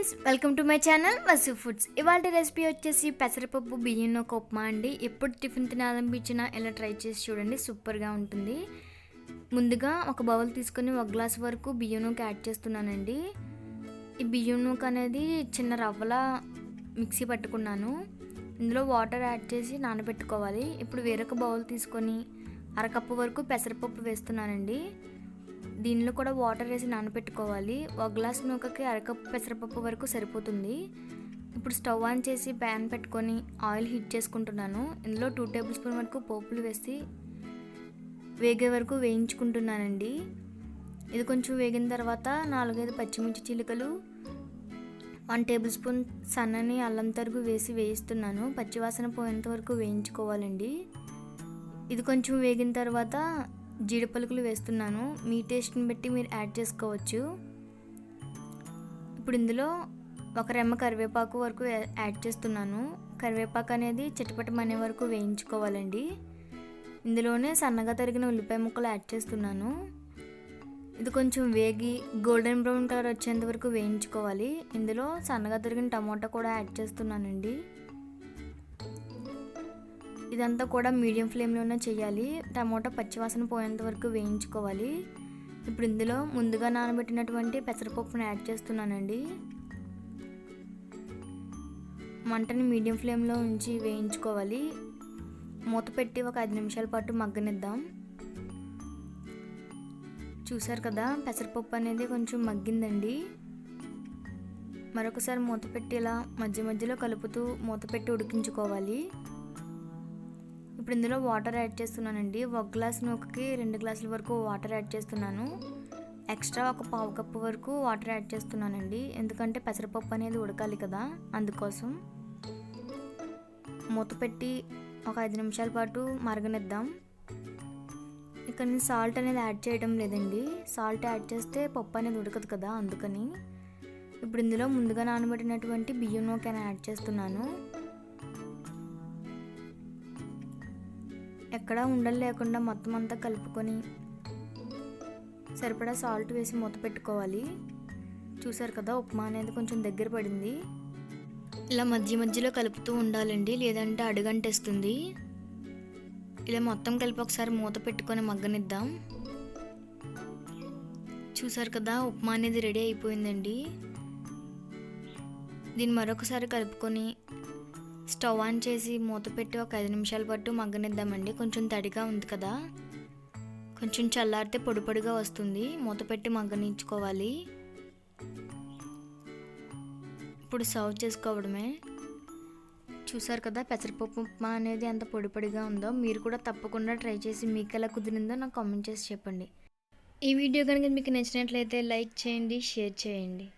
Friends, welcome to my channel Vasu foods. ఇవాళ recipe వచ్చేసి పెసరపప్పు బియ్యం నూక ఉప్మా అండి. ఎప్పుడు టిఫిన్ తినాలనిపించినా ఇలా ట్రై చేసి చూడండి, సూపర్గా ఉంటుంది. ముందుగా ఒక బౌల్ తీసుకొని 1 గ్లాస్ వరకు బియ్యం నూక యాడ్ చేస్తున్నానండి. ఈ బియ్యం నూక అనేది చిన్న రవ్వలా మిక్సీ పట్టుకున్నాను. ఇందులో వాటర్ యాడ్ చేసి నానబెట్టుకోవాలి. ఇప్పుడు వేరొక బౌల్ తీసుకొని అరకప్పు వరకు పెసరపప్పు వేస్తున్నానండి. దీనిలో కూడా వాటర్ వేసి నానబెట్టుకోవాలి. 1 గ్లాస్ నూకకి అరకప్పు పెసరపప్పు వరకు సరిపోతుంది. ఇప్పుడు స్టవ్ ఆన్ చేసి ప్యాన్ పెట్టుకొని ఆయిల్ హీట్ చేసుకుంటున్నాను. ఇందులో 2 టేబుల్ స్పూన్ వరకు పోపులు వేసి వేగే వరకు వేయించుకుంటున్నానండి. ఇది కొంచెం వేగిన తర్వాత 4-5 పచ్చిమిర్చి చిలుకలు, 1 టేబుల్ స్పూన్ సన్నని అల్లం తరుగు వేసి వేయిస్తున్నాను. పచ్చివాసన పోయేంత వరకు వేయించుకోవాలండి. ఇది కొంచెం వేగిన తర్వాత జీడిపలుకులు వేస్తున్నాను. మీ టేస్ట్ని బట్టి మీరు యాడ్ చేసుకోవచ్చు. ఇప్పుడు ఇందులో 1 రెమ్మ కరివేపాకు వరకు యాడ్ చేస్తున్నాను. కరివేపాకు అనేది చిటపటమనే వరకు వేయించుకోవాలండి. ఇందులోనే సన్నగా తరిగిన ఉల్లిపాయ ముక్కలు యాడ్ చేస్తున్నాను. ఇది కొంచెం వేగి గోల్డెన్ బ్రౌన్ కలర్ వచ్చేంత వరకు వేయించుకోవాలి. ఇందులో సన్నగా తరిగిన టమాటా కూడా యాడ్ చేస్తున్నానండి. ఇదంతా కూడా మీడియం ఫ్లేమ్లోనే చేయాలి. టమాటా పచ్చివాసన పోయేంత వరకు వేయించుకోవాలి. ఇప్పుడు ఇందులో ముందుగా నానబెట్టినటువంటి పెసరపప్పును యాడ్ చేస్తున్నానండి. మంటని మీడియం ఫ్లేమ్లో ఉంచి వేయించుకోవాలి. మూత పెట్టి ఒక 5 నిమిషాల పాటు మగ్గనిద్దాం. చూసారు కదా, పెసరపప్పు అనేది కొంచెం మగ్గిందండి. మరొకసారి మూత పెట్టి ఇలా మధ్య మధ్యలో కలుపుతూ మూత పెట్టి ఉడికించుకోవాలి. ఇప్పుడు ఇందులో వాటర్ యాడ్ చేస్తున్నానండి. 1 గ్లాస్ నూకకి 2 గ్లాసుల వరకు వాటర్ యాడ్ చేస్తున్నాను. ఎక్స్ట్రా ఒక 1/2 కప్పు వరకు వాటర్ యాడ్ చేస్తున్నానండి. ఎందుకంటే పెసరపప్పు అనేది ఉడకాలి కదా, అందుకోసం. మూత పెట్టి ఒక 5 నిమిషాల పాటు మరగనిద్దాం. ఇక్కడ నేను సాల్ట్ అనేది యాడ్ చేయడం లేదండి. సాల్ట్ యాడ్ చేస్తే పప్పు అనేది ఉడకదు కదా, అందుకని. ఇప్పుడు ఇందులో ముందుగా నానబెట్టినటువంటి బియ్యం నూకని యాడ్ చేస్తున్నాను. ఎక్కడా ఉండలు లేకుండా మొత్తం అంతా కలుపుకొని సరిపడా సాల్ట్ వేసి మూత పెట్టుకోవాలి. చూసారు కదా, ఉప్మా అనేది కొంచెం దగ్గర పడింది. ఇలా మధ్య మధ్యలో కలుపుతూ ఉండాలండి, లేదంటే అడుగంటేస్తుంది. ఇలా మొత్తం కలిపి ఒకసారి మూత పెట్టుకొని మగ్గనిద్దాం. చూసారు కదా, ఉప్మా అనేది రెడీ అయిపోయిందండి. దీన్ని మరొకసారి కలుపుకొని స్టవ్ ఆన్ చేసి మూత పెట్టి ఒక 5 నిమిషాల పాటు మగ్గనిద్దామండి. కొంచెం తడిగా ఉంది కదా, కొంచెం చల్లారితే పొడి పొడిగా వస్తుంది. మూత పెట్టి మగ్గనించుకోవాలి. ఇప్పుడు సర్వ్ చేసుకోవడమే. చూసారు కదా, పెసరపప్పు ఉప్మా అనేది ఎంత పొడి పొడిగా ఉందో. మీరు కూడా తప్పకుండా ట్రై చేసి మీకు ఎలా కుదిరిందో నాకు కామెంట్ చేసి చెప్పండి. ఈ వీడియో కనుక మీకు నచ్చినట్లయితే లైక్ చేయండి, షేర్ చేయండి.